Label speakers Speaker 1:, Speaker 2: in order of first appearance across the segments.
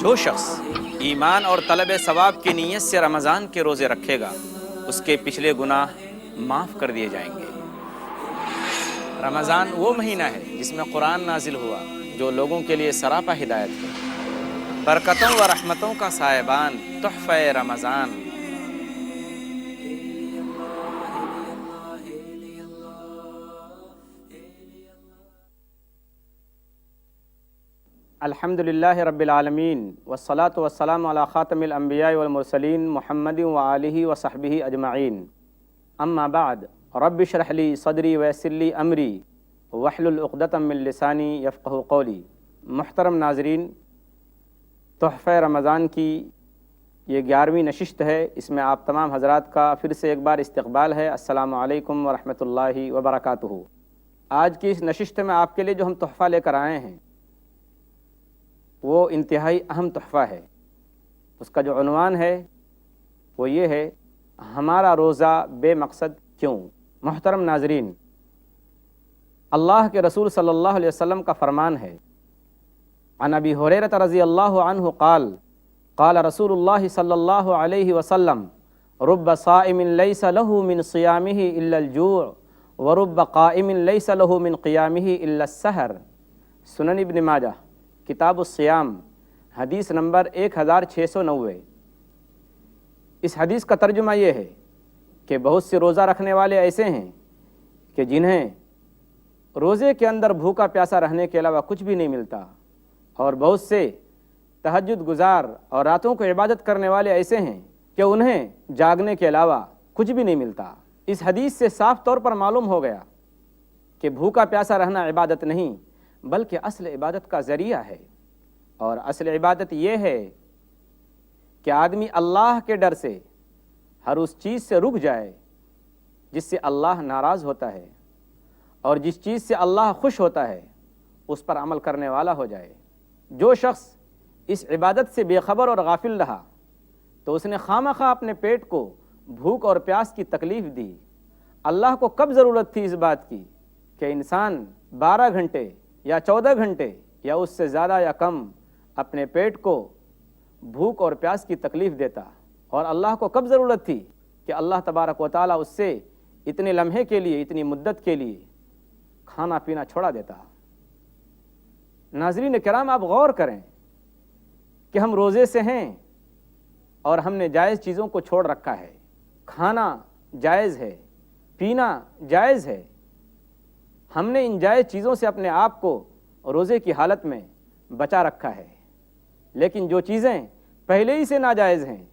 Speaker 1: جو شخص ایمان اور طلب ثواب کی نیت سے رمضان کے روزے رکھے گا اس کے پچھلے گناہ معاف کر دیے جائیں گے۔ رمضان وہ مہینہ ہے جس میں قرآن نازل ہوا جو لوگوں کے لیے سراپا ہدایت ہے۔ برکتوں و رحمتوں کا سائبان تحفہ رمضان۔ الحمد للہ رب العالمین والصلاة والسلام علی خاتم الانبیاء والمرسلین محمد وآلہ وصحبہ اجمعین، اما بعد رب اشرح لی صدری ویسر لی امری واحلل عقدۃ من لسانی یفقہوا قولی۔ محترم ناظرین، تحفہ رمضان کی یہ 11ویں نشست ہے، اس میں آپ تمام حضرات کا پھر سے ایک بار استقبال ہے۔ السلام علیکم ورحمۃ اللہ وبرکاتہ۔ آج کی اس نشست میں آپ کے لیے جو ہم تحفہ لے کر آئے ہیں وہ انتہائی اہم تحفہ ہے۔ اس کا جو عنوان ہے وہ یہ ہے، ہمارا روزہ بے مقصد کیوں؟ محترم ناظرین، اللہ کے رسول صلی اللہ علیہ وسلم کا فرمان ہے، عن ابی ہریرہ رضی اللہ عنہ قال قال رسول اللہ صلی اللہ علیہ وسلم رب صائم لیس له من صیامہ الا الجوع ورب قائم لیس له من قیامہ الا السحر۔ سنن ابن ماجہ کتاب الصیام، حدیث نمبر 1690۔ اس حدیث کا ترجمہ یہ ہے کہ بہت سے روزہ رکھنے والے ایسے ہیں کہ جنہیں روزے کے اندر بھوکا پیاسا رہنے کے علاوہ کچھ بھی نہیں ملتا، اور بہت سے تہجد گزار اور راتوں کو عبادت کرنے والے ایسے ہیں کہ انہیں جاگنے کے علاوہ کچھ بھی نہیں ملتا۔ اس حدیث سے صاف طور پر معلوم ہو گیا کہ بھوکا پیاسا رہنا عبادت نہیں بلکہ اصل عبادت کا ذریعہ ہے، اور اصل عبادت یہ ہے کہ آدمی اللہ کے ڈر سے ہر اس چیز سے رک جائے جس سے اللہ ناراض ہوتا ہے، اور جس چیز سے اللہ خوش ہوتا ہے اس پر عمل کرنے والا ہو جائے۔ جو شخص اس عبادت سے بے خبر اور غافل رہا تو اس نے خواہ اپنے پیٹ کو بھوک اور پیاس کی تکلیف دی۔ اللہ کو کب ضرورت تھی اس بات کی کہ انسان 12 گھنٹے یا 14 گھنٹے یا اس سے زیادہ یا کم اپنے پیٹ کو بھوک اور پیاس کی تکلیف دیتا، اور اللہ کو کب ضرورت تھی کہ اللہ تبارک و تعالیٰ اس سے اتنے لمحے کے لیے، اتنی مدت کے لیے کھانا پینا چھوڑا دیتا۔ ناظرین کرام، آپ غور کریں کہ ہم روزے سے ہیں اور ہم نے جائز چیزوں کو چھوڑ رکھا ہے۔ کھانا جائز ہے، پینا جائز ہے، ہم نے ان جائز چیزوں سے اپنے آپ کو روزے کی حالت میں بچا رکھا ہے، لیکن جو چیزیں پہلے ہی سے ناجائز ہیں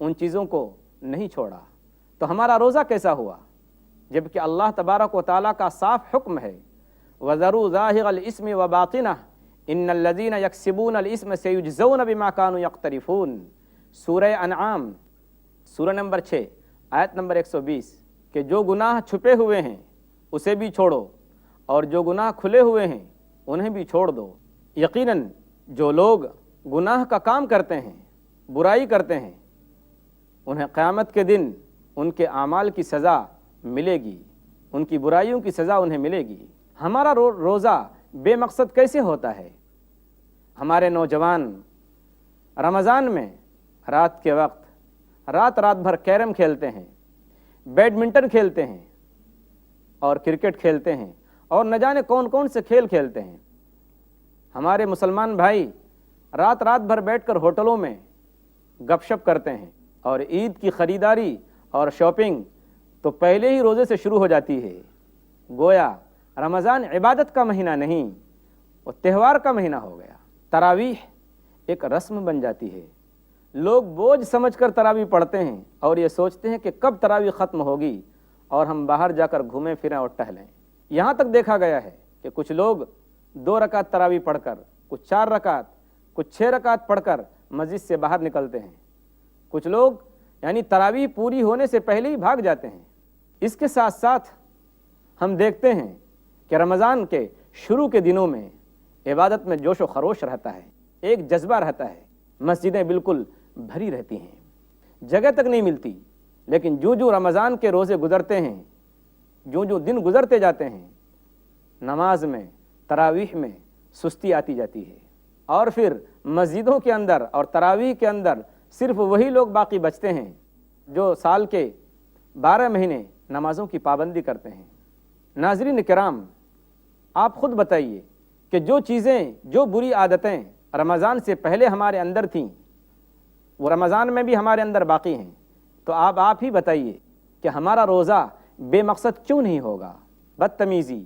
Speaker 1: ان چیزوں کو نہیں چھوڑا، تو ہمارا روزہ کیسا ہوا؟ جبکہ اللہ تبارک و تعالیٰ کا صاف حکم ہے، وَذَرُوا ظَاهِرَ الْإِثْمِ وَبَاطِنَهُ إِنَّ الَّذِينَ يَكْسِبُونَ الْإِثْمَ سَيُجْزَوْنَ بِمَا كَانُوا يَقْتَرِفُونَ۔ سورہ انعام، سورہ نمبر 6، آیت نمبر 120، کہ جو گناہ چھپے ہوئے ہیں اسے بھی چھوڑو، اور جو گناہ کھلے ہوئے ہیں انہیں بھی چھوڑ دو۔ یقیناً جو لوگ گناہ کا کام کرتے ہیں، برائی کرتے ہیں، انہیں قیامت کے دن ان کے اعمال کی سزا ملے گی، ان کی برائیوں کی سزا انہیں ملے گی۔ ہمارا روزہ بے مقصد کیسے ہوتا ہے؟ ہمارے نوجوان رمضان میں رات کے وقت رات بھر کیرم کھیلتے ہیں، بیڈمنٹن کھیلتے ہیں اور کرکٹ کھیلتے ہیں، اور نہ جانے کون کون سے کھیل کھیلتے ہیں۔ ہمارے مسلمان بھائی رات بھر بیٹھ کر ہوٹلوں میں گپ شپ کرتے ہیں، اور عید کی خریداری اور شاپنگ تو پہلے ہی روزے سے شروع ہو جاتی ہے۔ گویا رمضان عبادت کا مہینہ نہیں، وہ تہوار کا مہینہ ہو گیا۔ تراویح ایک رسم بن جاتی ہے، لوگ بوجھ سمجھ کر تراویح پڑھتے ہیں اور یہ سوچتے ہیں کہ کب تراویح ختم ہوگی اور ہم باہر جا کر گھومیں پھریں اور ٹہلیں۔ یہاں تک دیکھا گیا ہے کہ کچھ لوگ 2 رکعت تراویح پڑھ کر، کچھ 4 رکعت، کچھ 6 رکعت پڑھ کر مسجد سے باہر نکلتے ہیں۔ کچھ لوگ یعنی تراویح پوری ہونے سے پہلے ہی بھاگ جاتے ہیں۔ اس کے ساتھ ساتھ ہم دیکھتے ہیں کہ رمضان کے شروع کے دنوں میں عبادت میں جوش و خروش رہتا ہے، ایک جذبہ رہتا ہے، مسجدیں بالکل بھری رہتی ہیں، جگہ تک نہیں ملتی۔ لیکن جو رمضان کے روزے گزرتے ہیں، جو دن گزرتے جاتے ہیں، نماز میں، تراویح میں سستی آتی جاتی ہے۔ اور پھر مسجدوں کے اندر اور تراویح کے اندر صرف وہی لوگ باقی بچتے ہیں جو سال کے 12 مہینے نمازوں کی پابندی کرتے ہیں۔ ناظرین کرام، آپ خود بتائیے کہ جو چیزیں، جو بری عادتیں رمضان سے پہلے ہمارے اندر تھیں وہ رمضان میں بھی ہمارے اندر باقی ہیں، تو آپ ہی بتائیے کہ ہمارا روزہ بے مقصد کیوں نہیں ہوگا؟ بدتمیزی،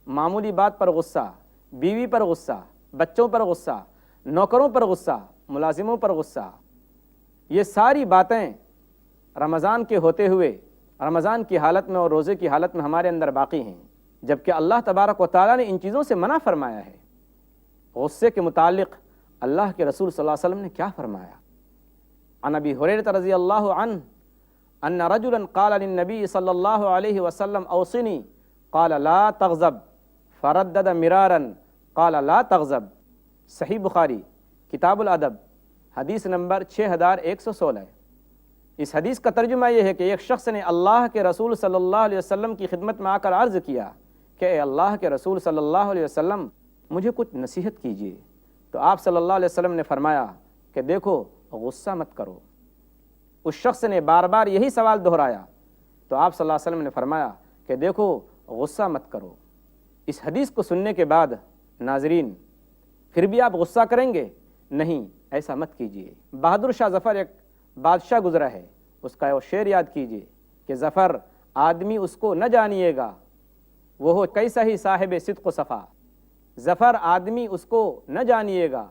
Speaker 1: معمولی بات پر غصہ، بیوی پر غصہ، بچوں پر غصہ، نوکروں پر غصہ، ملازموں پر غصہ، یہ ساری باتیں رمضان کے ہوتے ہوئے رمضان کی حالت میں اور روزے کی حالت میں ہمارے اندر باقی ہیں، جبکہ اللہ تبارک و تعالیٰ نے ان چیزوں سے منع فرمایا ہے۔ غصے کے متعلق اللہ کے رسول صلی اللہ علیہ وسلم نے کیا فرمایا؟ عن ابی ہریرہ رضی اللہ عنہ ان رجلا قال للنبی صلی اللہ علیہ وسلم اوصنی قال لا تغضب فردد مرارا قال لا تغضب۔ صحیح بخاری کتاب الادب حدیث نمبر 6116۔ اس حدیث کا ترجمہ یہ ہے کہ ایک شخص نے اللہ کے رسول صلی اللہ علیہ وسلم کی خدمت میں آ کر عرض کیا کہ اے اللہ کے رسول صلی اللہ علیہ وسلم مجھے کچھ نصیحت کیجیے، تو آپ صلی اللہ علیہ وسلم نے فرمایا کہ دیکھو غصہ مت کرو۔ اس شخص نے بار بار یہی سوال دہرایا تو آپ صلی اللہ علیہ وسلم نے فرمایا کہ دیکھو غصہ مت کرو۔ اس حدیث کو سننے کے بعد ناظرین پھر بھی آپ غصہ کریں گے؟ نہیں، ایسا مت کیجیے۔ بہادر شاہ ظفر ایک بادشاہ گزرا ہے، اس کا وہ شعر یاد کیجیے کہ ظفر آدمی اس کو نہ جانیے گا وہ ہو کیسا ہی صاحب صدق و صفا۔ ظفر آدمی اس کو نہ جانیے گا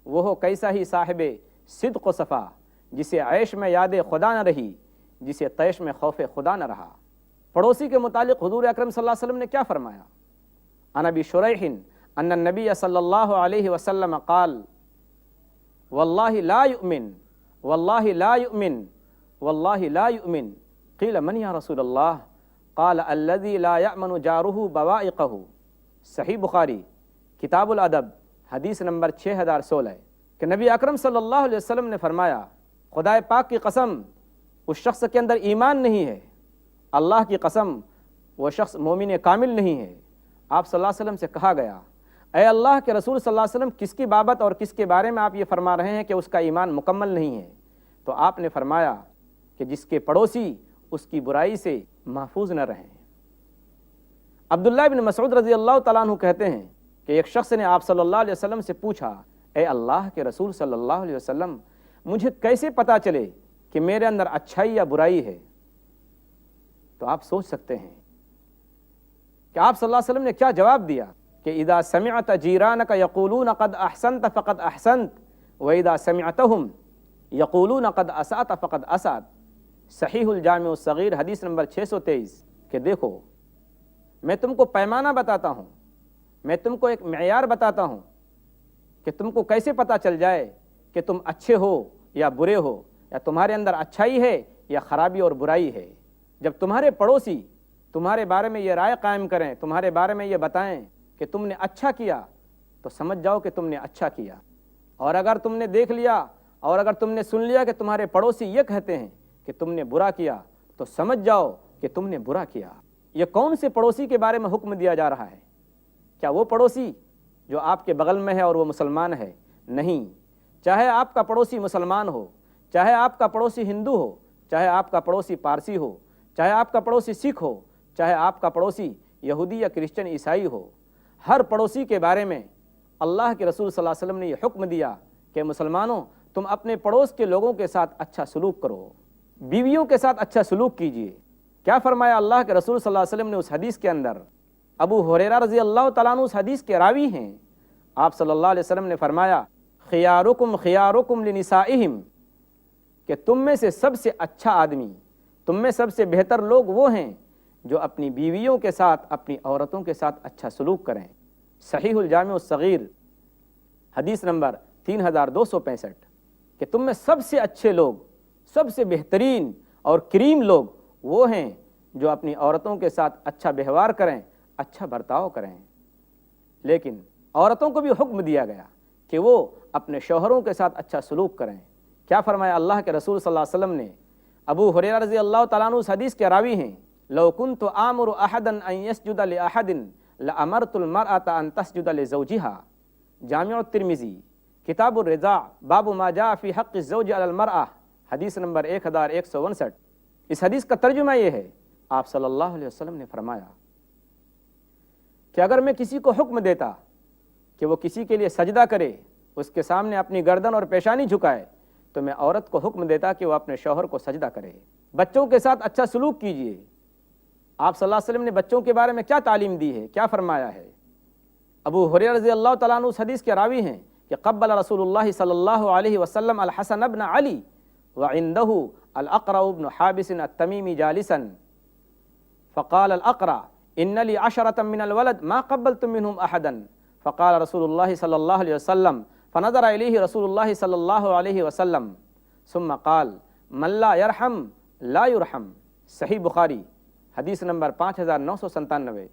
Speaker 1: وہ ہو کیسا ہی صاحب صدق و صفا، جسے عیش میں یاد خدا نہ رہی، جسے طیش میں خوف خدا نہ رہا۔ پڑوسی کے متعلق حضور اکرم صلی اللہ علیہ وسلم نے کیا فرمایا؟ عن ابی شریح ان النبی صلی اللہ علیہ وسلم قال واللہ لا یؤمن واللہ لا یؤمن واللہ لا یؤمن قیل من یا رسول اللہ قال الذی لا یأمن جارہ بوائقہ۔ صحیح بخاری کتاب الادب حدیث نمبر 6016 کہ نبی اکرم صلی اللہ علیہ وسلم نے فرمایا خدائے پاک کی قسم اس شخص کے اندر ایمان نہیں ہے، اللہ کی قسم وہ شخص مومن کامل نہیں ہے۔ آپ صلی اللہ علیہ وسلم سے کہا گیا اے اللہ کے رسول صلی اللہ علیہ وسلم کس کی بابت اور کس کے بارے میں آپ یہ فرما رہے ہیں کہ اس کا ایمان مکمل نہیں ہے؟ تو آپ نے فرمایا کہ جس کے پڑوسی اس کی برائی سے محفوظ نہ رہیں۔ عبداللہ بن مسعود رضی اللہ تعالیٰ عنہ کہتے ہیں کہ ایک شخص نے آپ صلی اللہ علیہ وسلم سے پوچھا اے اللہ کے رسول صلی اللہ علیہ وسلم مجھے کیسے پتا چلے کہ میرے اندر اچھائی یا برائی ہے؟ تو آپ سوچ سکتے ہیں کہ آپ صلی اللہ علیہ وسلم نے کیا جواب دیا کہ اذا سمعت جیرانک یقولون قد احسنت فقد احسنت واذا سمعتهم یقولون قد اسأت فقد اسأت۔ صحیح الجامع الصغیر حدیث نمبر 623 کہ دیکھو میں تم کو پیمانہ بتاتا ہوں، میں تم کو ایک معیار بتاتا ہوں کہ تم کو کیسے پتا چل جائے کہ تم اچھے ہو یا برے ہو، یا تمہارے اندر اچھائی ہے یا خرابی اور برائی ہے۔ جب تمہارے پڑوسی تمہارے بارے میں یہ رائے قائم کریں، تمہارے بارے میں یہ بتائیں کہ تم نے اچھا کیا تو سمجھ جاؤ کہ تم نے اچھا کیا، اور اگر تم نے دیکھ لیا اور اگر تم نے سن لیا کہ تمہارے پڑوسی یہ کہتے ہیں کہ تم نے برا کیا تو سمجھ جاؤ کہ تم نے برا کیا۔ یہ کون سے پڑوسی کے بارے میں حکم دیا جا رہا ہے؟ کیا وہ پڑوسی جو آپ کے بغل میں ہے اور وہ مسلمان ہے؟ نہیں، چاہے آپ کا پڑوسی مسلمان ہو، چاہے آپ کا پڑوسی ہندو ہو، چاہے آپ کا پڑوسی پارسی ہو، چاہے آپ کا پڑوسی سکھ ہو، چاہے آپ کا پڑوسی یہودی یا کرسچن عیسائی ہو، ہر پڑوسی کے بارے میں اللہ کے رسول صلی اللہ علیہ وسلم نے یہ حکم دیا کہ مسلمانوں تم اپنے پڑوس کے لوگوں کے ساتھ اچھا سلوک کرو، بیویوں کے ساتھ اچھا سلوک کیجیے۔ کیا فرمایا اللہ کے رسول صلی اللہ علیہ وسلم نے اس حدیث کے اندر؟ ابو ہریرہ رضی اللہ تعالیٰ عنہ اس حدیث کے راوی ہیں۔ آپ صلی اللہ علیہ وسلم نے فرمایا خیارکم خیارکم لنسائہم کہ تم میں سے سب سے اچھا آدمی، تم میں سب سے بہتر لوگ وہ ہیں جو اپنی بیویوں کے ساتھ، اپنی عورتوں کے ساتھ اچھا سلوک کریں۔ صحیح الجامع الصغیر حدیث نمبر 3265 کہ تم میں سب سے اچھے لوگ، سب سے بہترین اور کریم لوگ وہ ہیں جو اپنی عورتوں کے ساتھ اچھا ویوہار کریں، اچھا برتاؤ کریں۔ لیکن عورتوں کو بھی حکم دیا گیا کہ وہ اپنے شوہروں کے ساتھ اچھا سلوک کریں۔ کیا فرمایا اللہ کے رسول صلی اللہ علیہ وسلم نے؟ ابو ہریرہ رضی اللہ تعالیٰ عنہ اس حدیث کے راوی ہیں، لو كنت آمر احدا ان يسجد لاحد لامرت المرأة ان تسجد لزوجها۔ جامع الترمذی کتاب الرضاع باب ما جاء فی حق الزوج علی المرأة، حدیث نمبر 1159۔ اس حدیث کا ترجمہ یہ ہے، آپ صلی اللہ علیہ وسلم نے فرمایا کہ اگر میں کسی کو حکم دیتا کہ وہ کسی کے لیے سجدہ کرے، اس کے سامنے اپنی گردن اور پیشانی جھکائے، تو میں عورت کو حکم دیتا کہ وہ اپنے شوہر کو سجدہ کرے۔ بچوں کے ساتھ اچھا سلوک کیجیے۔ آپ صلی اللہ علیہ وسلم نے بچوں کے بارے میں کیا تعلیم دی ہے، کیا فرمایا ہے؟ ابو ہریرہ رضی اللہ تعالیٰ عنہ اس حدیث کے راوی ہیں کہ قبل رسول اللہ صلی اللہ علیہ وسلم الحسن بن علی وعندہ الاقرع بن حابس التمیمی جالسا فقال الاقرع ان لی عشرة من الولد ما قبلتم منهم احدا فقال رسول اللہ صلی اللہ علیہ وسلم فنظر الیہ رسول اللہ صلی اللہ علیہ وسلم ثم قال من لا يرحم لا يرحم۔ صحیح بخاری حدیث نمبر 5997۔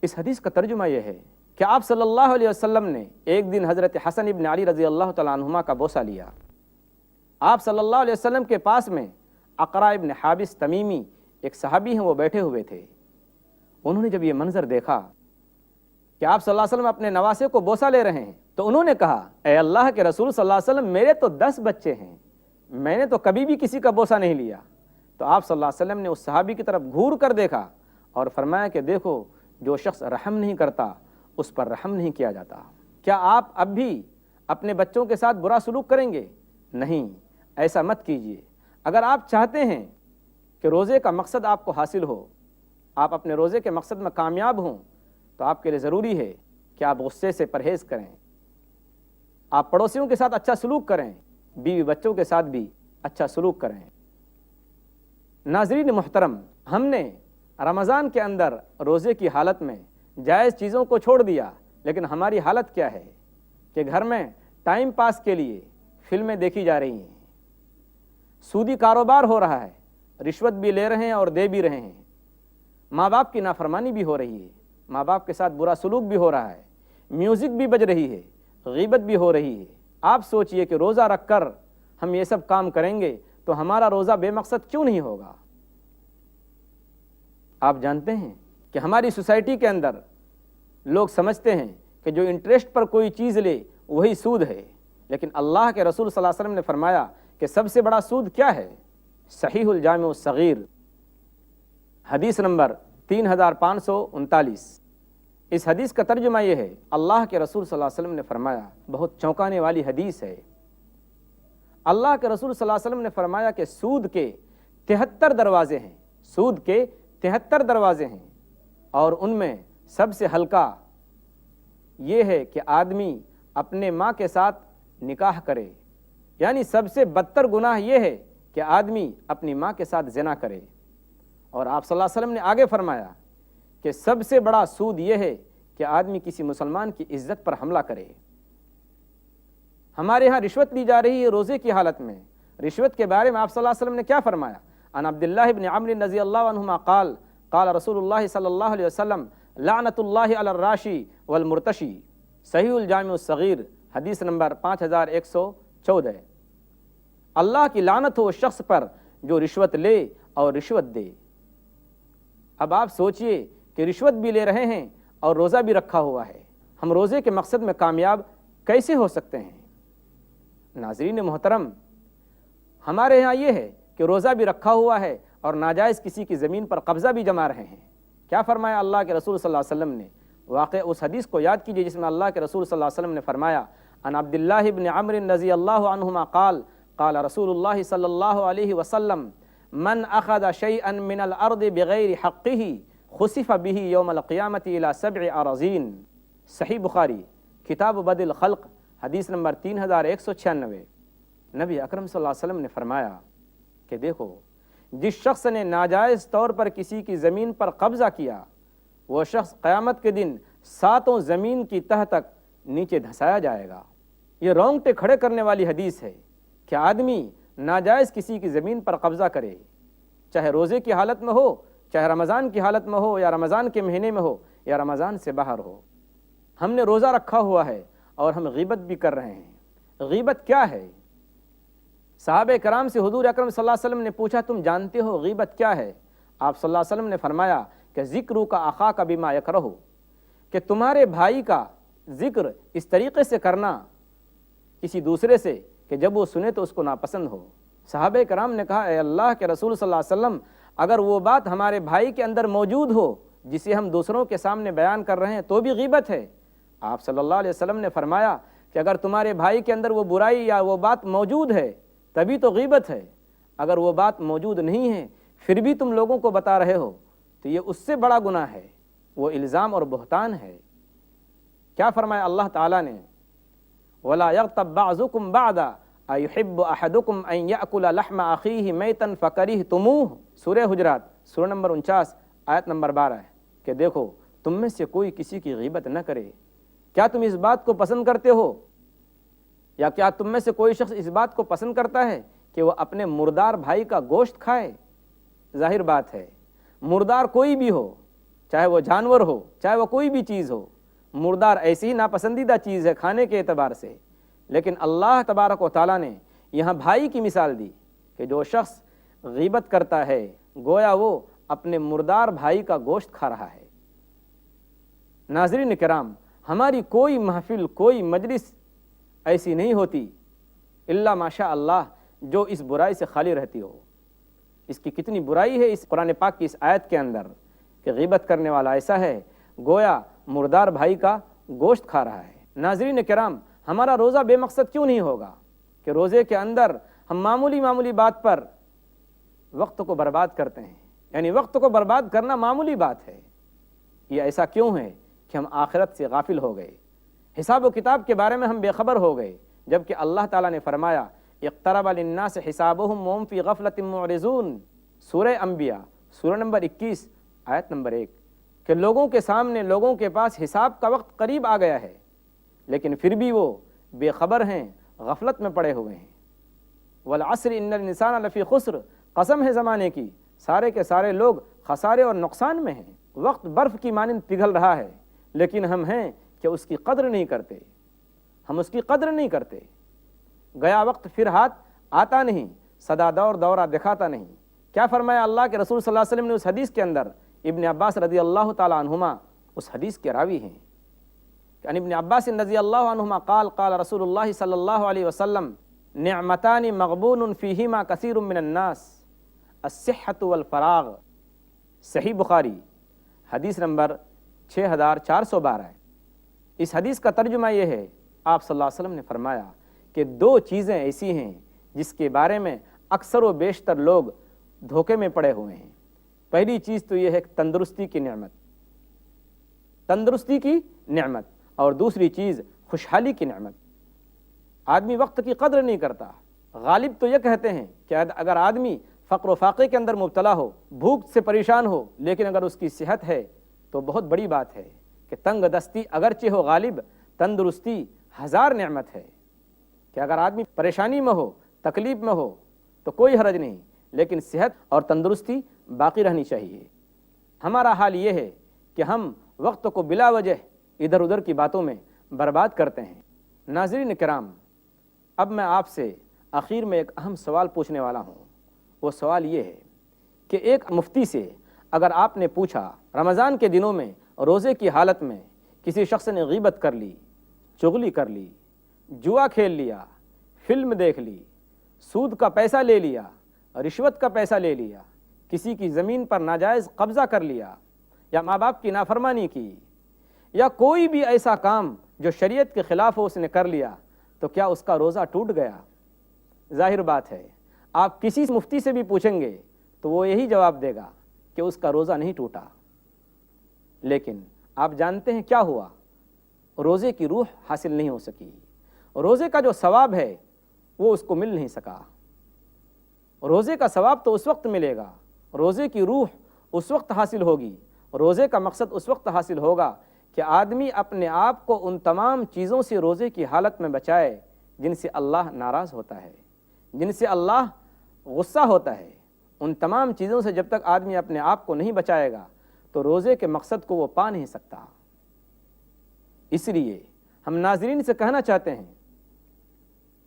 Speaker 1: اس حدیث کا ترجمہ یہ ہے کہ آپ صلی اللہ علیہ وسلم نے ایک دن حضرت حسن ابن علی رضی اللہ تعالیٰ عنہما کا بوسہ لیا۔ آپ صلی اللہ علیہ وسلم کے پاس میں اقرع ابن حابس تمیمی ایک صحابی ہیں، وہ بیٹھے ہوئے تھے۔ انہوں نے جب یہ منظر دیکھا کہ آپ صلی اللہ علیہ وسلم اپنے نواسے کو بوسہ لے رہے ہیں، تو انہوں نے کہا اے اللہ کے رسول صلی اللہ علیہ وسلم، میرے تو 10 بچے ہیں، میں نے تو کبھی بھی کسی کا بوسہ نہیں لیا۔ تو آپ صلی اللہ علیہ وسلم نے اس صحابی کی طرف گھور کر دیکھا اور فرمایا کہ دیکھو، جو شخص رحم نہیں کرتا اس پر رحم نہیں کیا جاتا۔ کیا آپ اب بھی اپنے بچوں کے ساتھ برا سلوک کریں گے؟ نہیں، ایسا مت کیجیے۔ اگر آپ چاہتے ہیں کہ روزے کا مقصد آپ کو حاصل ہو، آپ اپنے روزے کے مقصد میں کامیاب ہوں، تو آپ کے لیے ضروری ہے کہ آپ غصے سے پرہیز کریں، آپ پڑوسیوں کے ساتھ اچھا سلوک کریں، بیوی بچوں کے ساتھ بھی اچھا سلوک کریں۔ ناظرین محترم، ہم نے رمضان کے اندر روزے کی حالت میں جائز چیزوں کو چھوڑ دیا، لیکن ہماری حالت کیا ہے کہ گھر میں ٹائم پاس کے لیے فلمیں دیکھی جا رہی ہیں، سودی کاروبار ہو رہا ہے، رشوت بھی لے رہے ہیں اور دے بھی رہے ہیں، ماں باپ کی نافرمانی بھی ہو رہی ہے، ماں باپ کے ساتھ برا سلوک بھی ہو رہا ہے، میوزک بھی بج رہی ہے، غیبت بھی ہو رہی ہے۔ آپ سوچئے کہ روزہ رکھ کر ہم یہ سب کام کریں گے تو ہمارا روزہ بے مقصد کیوں نہیں ہوگا؟ آپ جانتے ہیں کہ ہماری سوسائٹی کے اندر لوگ سمجھتے ہیں کہ جو انٹرسٹ پر کوئی چیز لے وہی سود ہے، لیکن اللہ کے رسول صلی اللہ علیہ وسلم نے فرمایا کہ سب سے بڑا سود کیا ہے؟ صحیح الجامع الصغیر حدیث نمبر 3539۔ اس حدیث کا ترجمہ یہ ہے، اللہ کے رسول صلی اللہ علیہ وسلم نے فرمایا، بہت چونکانے والی حدیث ہے۔ اللہ کے رسول صلی اللہ علیہ وسلم نے فرمایا کہ سود کے 73 دروازے ہیں، سود کے 73 دروازے ہیں، اور ان میں سب سے ہلکا یہ ہے کہ آدمی اپنے ماں کے ساتھ نکاح کرے، یعنی سب سے بدتر گناہ یہ ہے کہ آدمی اپنی ماں کے ساتھ زنا کرے۔ اور آپ صلی اللہ علیہ وسلم نے آگے فرمایا کہ سب سے بڑا سود یہ ہے کہ آدمی کسی مسلمان کی عزت پر حملہ کرے۔ ہمارے ہاں رشوت لی جا رہی ہے روزے کی حالت میں۔ رشوت کے بارے میں آپ صلی اللہ علیہ وسلم نے کیا فرمایا؟ عن عبداللہ بن عمرو رضی اللہ عنہما قال قال رسول اللہ صلی اللہ علیہ وسلم لعنت اللہ علی الراشی والمرتشی۔ صحیح الجامع الصغیر حدیث نمبر 5114۔ اللہ کی لعنت ہو اس شخص پر جو رشوت لے اور رشوت دے۔ اب آپ سوچئے کہ رشوت بھی لے رہے ہیں اور روزہ بھی رکھا ہوا ہے، ہم روزے کے مقصد میں کامیاب کیسے ہو سکتے ہیں؟ ناظرین محترم، ہمارے یہاں یہ ہے کہ روزہ بھی رکھا ہوا ہے اور ناجائز کسی کی زمین پر قبضہ بھی جما رہے ہیں۔ کیا فرمایا اللہ کے رسول صلی اللہ علیہ وسلم نے؟ واقع اس حدیث کو یاد کیجئے جس میں اللہ کے رسول صلی اللہ علیہ وسلم نے فرمایا، عن عبداللہ بن عمرو رضی اللہ عنہما قال قال رسول اللہ صلی اللہ علیہ وسلم من اخذ شیئا من الارض بغیر حقہ خسف به یوم القیامت الى 7 اراضین۔ صحیح بخاری کتاب بدء الخلق حدیث نمبر 3196۔ نبی اکرم صلی اللہ علیہ وسلم نے فرمایا کہ دیکھو، جس شخص نے ناجائز طور پر کسی کی زمین پر قبضہ کیا، وہ شخص قیامت کے دن 7 زمین کی تہ تک نیچے دھسایا جائے گا۔ یہ رونگٹے کھڑے کرنے والی حدیث ہے کہ آدمی ناجائز کسی کی زمین پر قبضہ کرے، چاہے روزے کی حالت میں ہو، چاہے رمضان کی حالت میں ہو، یا رمضان کے مہینے میں ہو، یا رمضان سے باہر ہو۔ ہم نے روزہ رکھا ہوا ہے اور ہم غیبت بھی کر رہے ہیں۔ غیبت کیا ہے؟ صحابہ کرام سے حضور اکرم صلی اللہ علیہ وسلم نے پوچھا، تم جانتے ہو غیبت کیا ہے؟ آپ صلی اللہ علیہ وسلم نے فرمایا کہ ذکر کا اخاک بما یکرہ، کہ تمہارے بھائی کا ذکر اس طریقے سے کرنا کسی دوسرے سے کہ جب وہ سنے تو اس کو ناپسند ہو۔ صحابہ کرام نے کہا اے اللہ کے رسول صلی اللہ علیہ وسلم، اگر وہ بات ہمارے بھائی کے اندر موجود ہو جسے ہم دوسروں کے سامنے بیان کر رہے ہیں تو بھی غیبت ہے۔ آپ صلی اللہ علیہ وسلم نے فرمایا کہ اگر تمہارے بھائی کے اندر وہ برائی یا وہ بات موجود ہے تبھی تو غیبت ہے، اگر وہ بات موجود نہیں ہے پھر بھی تم لوگوں کو بتا رہے ہو تو یہ اس سے بڑا گناہ ہے، وہ الزام اور بہتان ہے۔ کیا فرمایا اللہ تعالیٰ نے؟ وَلَا يَغْتَبْ بَعْضُكُمْ بَعْضًا أَيُحِبُّ أَحَدُكُمْ أَن يَأْكُلَ لَحْمَ أَخِيهِ مَيْتًا فَكَرِهْتُمُوهُ، سورہ حجرات سورہ نمبر 49 آیت نمبر 12 ہے کہ دیکھو تم میں سے کوئی کسی کی غیبت نہ کرے۔ کیا تم اس بات کو پسند کرتے ہو، یا کیا تم میں سے کوئی شخص اس بات کو پسند کرتا ہے کہ وہ اپنے مردار بھائی کا گوشت کھائے؟ ظاہر بات ہے مردار کوئی بھی ہو، چاہے وہ جانور ہو چاہے وہ کوئی بھی چیز ہو، مردار ایسی ہی ناپسندیدہ چیز ہے کھانے کے اعتبار سے، لیکن اللہ تبارک و تعالیٰ نے یہاں بھائی کی مثال دی کہ جو شخص غیبت کرتا ہے گویا وہ اپنے مردار بھائی کا گوشت کھا رہا ہے۔ ناظرین کرام، ہماری کوئی محفل کوئی مجلس ایسی نہیں ہوتی الا ماشاء اللہ جو اس برائی سے خالی رہتی ہو۔ اس کی کتنی برائی ہے اس قرآن پاک کی اس آیت کے اندر کہ غیبت کرنے والا ایسا ہے گویا مردار بھائی کا گوشت کھا رہا ہے۔ ناظرین کرام، ہمارا روزہ بے مقصد کیوں نہیں ہوگا کہ روزے کے اندر ہم معمولی بات پر وقت کو برباد کرتے ہیں، یعنی وقت کو برباد کرنا معمولی بات ہے۔ یہ ایسا کیوں ہے کہ ہم آخرت سے غافل ہو گئے، حساب و کتاب کے بارے میں ہم بے خبر ہو گئے، جبکہ اللہ تعالیٰ نے فرمایا اقترب للناس حسابهم وهم فی غفلۃ معرضون، سورہ انبیاء سورہ نمبر 21 آیت نمبر 1، کہ لوگوں کے سامنے لوگوں کے پاس حساب کا وقت قریب آ گیا ہے لیکن پھر بھی وہ بے خبر ہیں، غفلت میں پڑے ہوئے ہیں۔ والعصر ان الانسان لفی خسر، قسم ہے زمانے کی سارے کے سارے لوگ خسارے اور نقصان میں ہیں۔ وقت برف کی مانند پگھل رہا ہے لیکن ہم ہیں کہ اس کی قدر نہیں کرتے، ہم اس کی قدر نہیں کرتے۔ گیا وقت پھر ہاتھ آتا نہیں، صدا دور دورہ دکھاتا نہیں۔ کیا فرمایا اللہ کے رسول صلی اللہ علیہ وسلم نے اس حدیث کے اندر؟ ابن عباس رضی اللہ تعالی عنہما اس حدیث کے راوی ہیں کہ ان ابن عباس رضی اللہ عنہما قال قال رسول اللہ صلی اللہ علیہ وسلم نعمتان مغبون فیہما کثیر من الناس الصحۃ والفراغ، صحیح بخاری حدیث نمبر 6412 ہے۔ اس حدیث کا ترجمہ یہ ہے، آپ صلی اللہ علیہ وسلم نے فرمایا کہ دو چیزیں ایسی ہیں جس کے بارے میں اکثر و بیشتر لوگ دھوکے میں پڑے ہوئے ہیں۔ پہلی چیز تو یہ ہے تندرستی کی نعمت، تندرستی کی نعمت، اور دوسری چیز خوشحالی کی نعمت۔ آدمی وقت کی قدر نہیں کرتا۔ غالب تو یہ کہتے ہیں کہ اگر آدمی فقر و فاقے کے اندر مبتلا ہو، بھوک سے پریشان ہو، لیکن اگر اس کی صحت ہے تو بہت بڑی بات ہے کہ تنگ دستی اگرچہ ہو غالب، تندرستی ہزار نعمت ہے۔ کہ اگر آدمی پریشانی میں ہو، تکلیف میں ہو تو کوئی حرج نہیں، لیکن صحت اور تندرستی باقی رہنی چاہیے۔ ہمارا حال یہ ہے کہ ہم وقت کو بلا وجہ ادھر ادھر کی باتوں میں برباد کرتے ہیں۔ ناظرین کرام، اب میں آپ سے آخر میں ایک اہم سوال پوچھنے والا ہوں۔ وہ سوال یہ ہے کہ ایک مفتی سے اگر آپ نے پوچھا رمضان کے دنوں میں روزے کی حالت میں کسی شخص نے غیبت کر لی، چغلی کر لی، جوا کھیل لیا، فلم دیکھ لی، سود کا پیسہ لے لیا، رشوت کا پیسہ لے لیا، کسی کی زمین پر ناجائز قبضہ کر لیا، یا ماں باپ کی نافرمانی کی، یا کوئی بھی ایسا کام جو شریعت کے خلاف ہو اس نے کر لیا، تو کیا اس کا روزہ ٹوٹ گیا؟ ظاہر بات ہے آپ کسی مفتی سے بھی پوچھیں گے تو وہ یہی جواب دے گا کہ اس کا روزہ نہیں ٹوٹا۔ لیکن آپ جانتے ہیں کیا ہوا؟ روزے کی روح حاصل نہیں ہو سکی، روزے کا جو ثواب ہے وہ اس کو مل نہیں سکا۔ روزے کا ثواب تو اس وقت ملے گا، روزے کی روح اس وقت حاصل ہوگی، روزے کا مقصد اس وقت حاصل ہوگا کہ آدمی اپنے آپ کو ان تمام چیزوں سے روزے کی حالت میں بچائے جن سے اللہ ناراض ہوتا ہے، جن سے اللہ غصہ ہوتا ہے۔ ان تمام چیزوں سے جب تک آدمی اپنے آپ کو نہیں بچائے گا تو روزے کے مقصد کو وہ پا نہیں سکتا۔ اس لیے ہم ناظرین سے کہنا چاہتے ہیں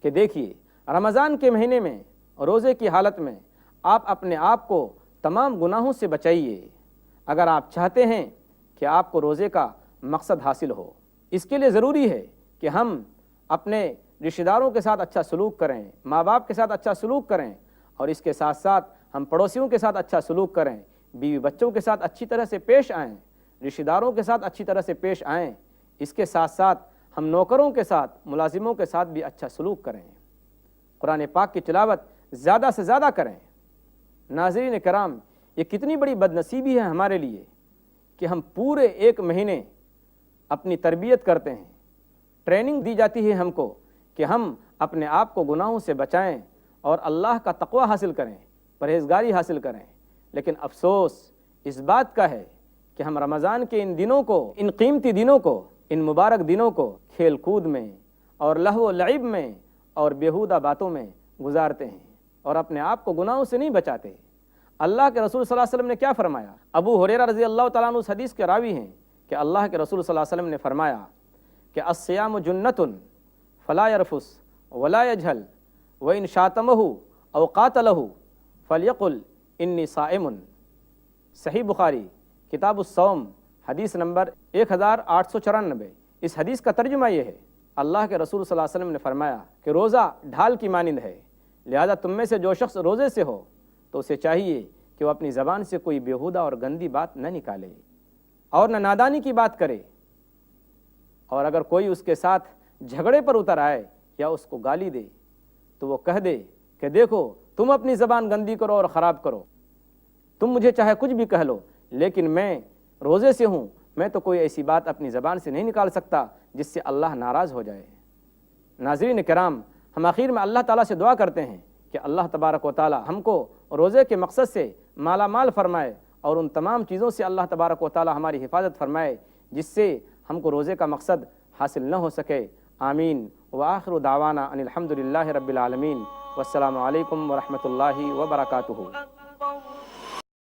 Speaker 1: کہ دیکھیے، رمضان کے مہینے میں روزے کی حالت میں آپ اپنے آپ کو تمام گناہوں سے بچائیے اگر آپ چاہتے ہیں کہ آپ کو روزے کا مقصد حاصل ہو۔ اس کے لیے ضروری ہے کہ ہم اپنے رشتہ داروں کے ساتھ اچھا سلوک کریں، ماں باپ کے ساتھ اچھا سلوک کریں، اور اس کے ساتھ ساتھ ہم پڑوسیوں کے ساتھ اچھا سلوک کریں، بیوی بچوں کے ساتھ اچھی طرح سے پیش آئیں، رشتہ داروں کے ساتھ اچھی طرح سے پیش آئیں۔ اس کے ساتھ ساتھ ہم نوکروں کے ساتھ، ملازموں کے ساتھ بھی اچھا سلوک کریں۔ قرآن پاک کی تلاوت زیادہ سے زیادہ کریں۔ ناظرین کرام، یہ کتنی بڑی بدنصیبی ہے ہمارے لیے کہ ہم پورے 1 مہینے اپنی تربیت کرتے ہیں، ٹریننگ دی جاتی ہے ہم کو کہ ہم اپنے آپ کو گناہوں سے بچائیں اور اللہ کا تقوی حاصل کریں، پرہیزگاری حاصل کریں، لیکن افسوس اس بات کا ہے کہ ہم رمضان کے ان دنوں کو، ان قیمتی دنوں کو، ان مبارک دنوں کو کھیل کود میں اور لہو و لعب میں اور بیہودہ باتوں میں گزارتے ہیں اور اپنے آپ کو گناہوں سے نہیں بچاتے۔ اللہ کے رسول صلی اللہ علیہ وسلم نے کیا فرمایا؟ ابو ہریرہ رضی اللہ تعالیٰ عنہ اس حدیث کے راوی ہیں کہ اللہ کے رسول صلی اللہ علیہ وسلم نے فرمایا کہ الصیام جنۃ فلا یرفث ولا یجہل وان شاتمہ او قاتلہ فلیقل انی صائم۔ صحیح بخاری کتاب الصوم حدیث نمبر 1894۔ اس حدیث کا ترجمہ یہ ہے، اللہ کے رسول صلی اللہ علیہ وسلم نے فرمایا کہ روزہ ڈھال کی مانند ہے، لہذا تم میں سے جو شخص روزے سے ہو تو اسے چاہیے کہ وہ اپنی زبان سے کوئی بیہودہ اور گندی بات نہ نکالے اور نہ نادانی کی بات کرے، اور اگر کوئی اس کے ساتھ جھگڑے پر اتر آئے یا اس کو گالی دے تو وہ کہہ دے کہ دیکھو تم اپنی زبان گندی کرو اور خراب کرو، تم مجھے چاہے کچھ بھی کہہ لو، لیکن میں روزے سے ہوں، میں تو کوئی ایسی بات اپنی زبان سے نہیں نکال سکتا جس سے اللہ ناراض ہو جائے۔ ناظرین کرام، ہم آخر میں اللہ تعالیٰ سے دعا کرتے ہیں کہ اللہ تبارک و تعالیٰ ہم کو روزے کے مقصد سے مالا مال فرمائے اور ان تمام چیزوں سے اللہ تبارک و تعالیٰ ہماری حفاظت فرمائے جس سے ہم کو روزے کا مقصد حاصل نہ ہو سکے۔ آمین۔ وآخر دعوانا ان الحمد للہ رب العالمین، والسلام علیکم ورحمۃ اللہ وبرکاتہ۔